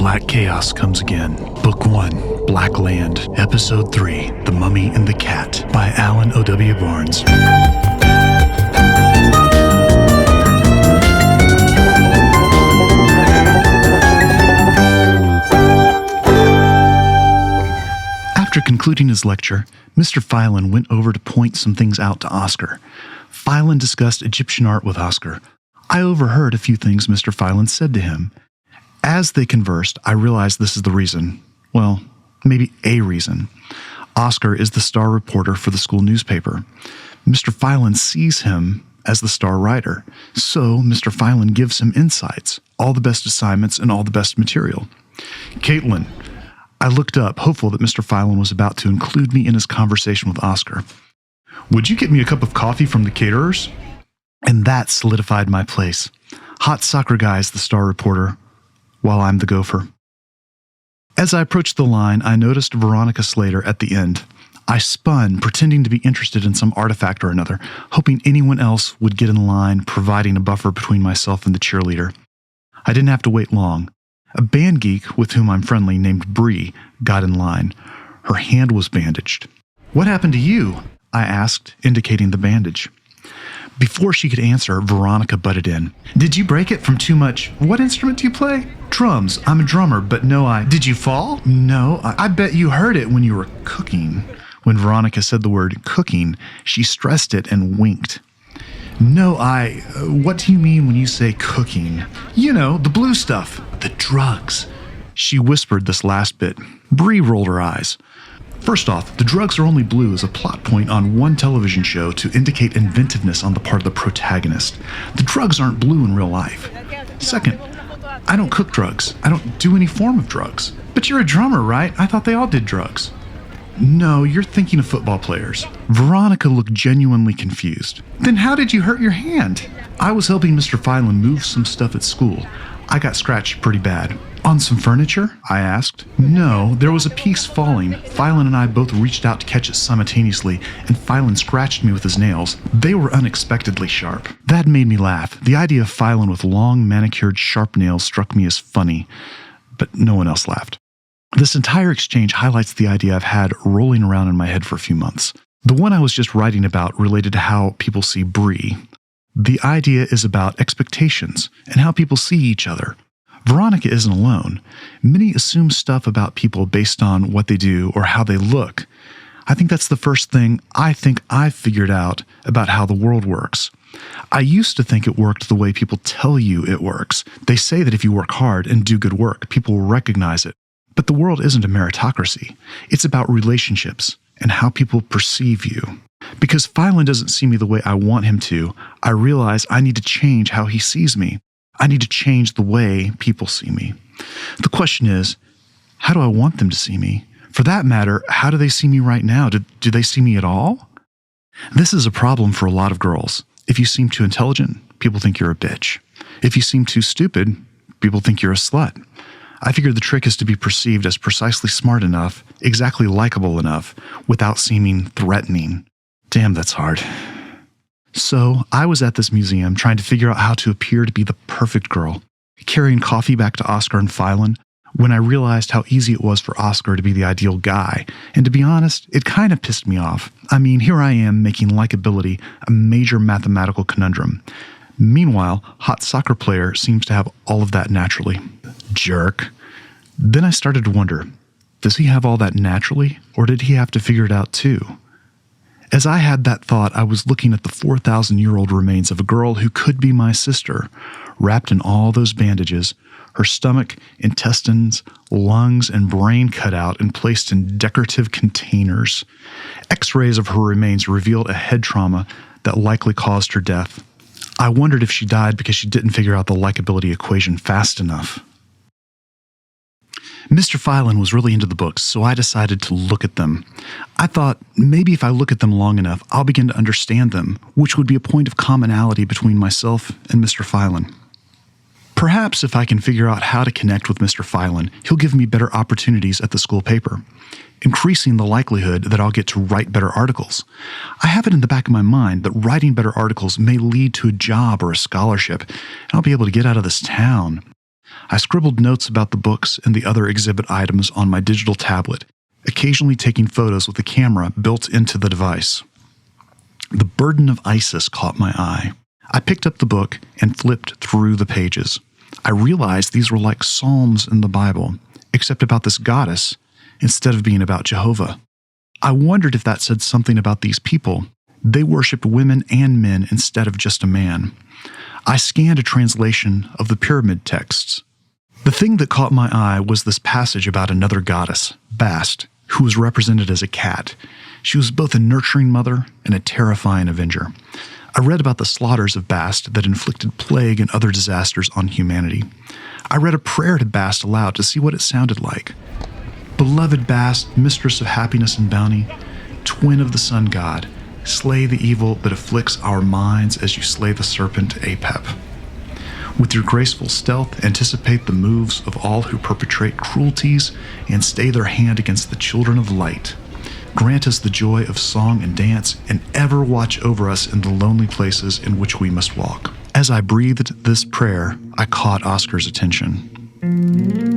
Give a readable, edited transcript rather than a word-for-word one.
Black Chaos comes again. Book 1, Black Land. Episode 3, The Mummy and the Cat by Alan O.W. Barnes. After concluding his lecture, Mr. Phelan went over to point some things out to Oscar. Phelan discussed Egyptian art with Oscar. I overheard a few things Mr. Phelan said to him. As they conversed, I realized this is the reason. Well, maybe a reason. Oscar is the star reporter for the school newspaper. Mr. Phelan sees him as the star writer, so Mr. Phelan gives him insights, all the best assignments, and all the best material. Caitlin. I looked up, hopeful that Mr. Phelan was about to include me in his conversation with Oscar. Would you get me a cup of coffee from the caterers? And that solidified my place. Hot soccer guy's the star reporter, while I'm the gopher. As I approached the line, I noticed Veronica Slater at the end. I spun, pretending to be interested in some artifact or another, hoping anyone else would get in line, providing a buffer between myself and the cheerleader. I didn't have to wait long. A band geek with whom I'm friendly named Bree got in line. Her hand was bandaged. What happened to you? I asked, indicating the bandage. Before she could answer, Veronica butted in. Did you break it from too much? What instrument do you play? Drums. I'm a drummer, but no, Did you fall? No, I bet you heard it when you were cooking. When Veronica said the word cooking, she stressed it and winked. No, what do you mean when you say cooking? You know, the blue stuff. The drugs. She whispered this last bit. Bree rolled her eyes. First off, the drugs are only blue as a plot point on one television show to indicate inventiveness on the part of the protagonist. The drugs aren't blue in real life. Second, I don't cook drugs. I don't do any form of drugs. But you're a drummer, right? I thought they all did drugs. No, you're thinking of football players. Veronica looked genuinely confused. Then how did you hurt your hand? I was helping Mr. Phelan move some stuff at school. I got scratched pretty bad. On some furniture? I asked. No, there was a piece falling. Phelan and I both reached out to catch it simultaneously, and Phelan scratched me with his nails. They were unexpectedly sharp. That made me laugh. The idea of Phelan with long, manicured, sharp nails struck me as funny, but no one else laughed. This entire exchange highlights the idea I've had rolling around in my head for a few months. The one I was just writing about related to how people see Bree. The idea is about expectations and how people see each other. Veronica isn't alone. Many assume stuff about people based on what they do or how they look. I think that's the first thing I think I've figured out about how the world works. I used to think it worked the way people tell you it works. They say that if you work hard and do good work, people will recognize it. But the world isn't a meritocracy. It's about relationships and how people perceive you. Because Phelan doesn't see me the way I want him to, I realize I need to change how he sees me. I need to change the way people see me. The question is, how do I want them to see me? For that matter, how do they see me right now? Do they see me at all? This is a problem for a lot of girls. If you seem too intelligent, people think you're a bitch. If you seem too stupid, people think you're a slut. I figured the trick is to be perceived as precisely smart enough, exactly likable enough, without seeming threatening. Damn, that's hard. So, I was at this museum trying to figure out how to appear to be the perfect girl, carrying coffee back to Oscar and Phelan, when I realized how easy it was for Oscar to be the ideal guy, and to be honest, it kind of pissed me off. I mean, here I am making likability a major mathematical conundrum. Meanwhile, hot soccer player seems to have all of that naturally. Jerk. Then I started to wonder, does he have all that naturally, or did he have to figure it out too? As I had that thought, I was looking at the 4,000-year-old remains of a girl who could be my sister, wrapped in all those bandages, her stomach, intestines, lungs, and brain cut out and placed in decorative containers. X-rays of her remains revealed a head trauma that likely caused her death. I wondered if she died because she didn't figure out the likability equation fast enough. Mr. Phelan was really into the books, so I decided to look at them. I thought maybe if I look at them long enough, I'll begin to understand them, which would be a point of commonality between myself and Mr. Phelan. Perhaps if I can figure out how to connect with Mr. Phelan, he'll give me better opportunities at the school paper, increasing the likelihood that I'll get to write better articles. I have it in the back of my mind that writing better articles may lead to a job or a scholarship, and I'll be able to get out of this town. I scribbled notes about the books and the other exhibit items on my digital tablet, occasionally taking photos with a camera built into the device. The Burden of Isis caught my eye. I picked up the book and flipped through the pages. I realized these were like psalms in the Bible, except about this goddess instead of being about Jehovah. I wondered if that said something about these people. They worshipped women and men instead of just a man. I scanned a translation of the pyramid texts. The thing that caught my eye was this passage about another goddess, Bast, who was represented as a cat. She was both a nurturing mother and a terrifying avenger. I read about the slaughters of Bast that inflicted plague and other disasters on humanity. I read a prayer to Bast aloud to see what it sounded like. Beloved Bast, mistress of happiness and bounty, twin of the sun god, slay the evil that afflicts our minds as you slay the serpent Apep. With your graceful stealth, anticipate the moves of all who perpetrate cruelties and stay their hand against the children of light. Grant us the joy of song and dance, and ever watch over us in the lonely places in which we must walk. As I breathed this prayer, I caught Oscar's attention.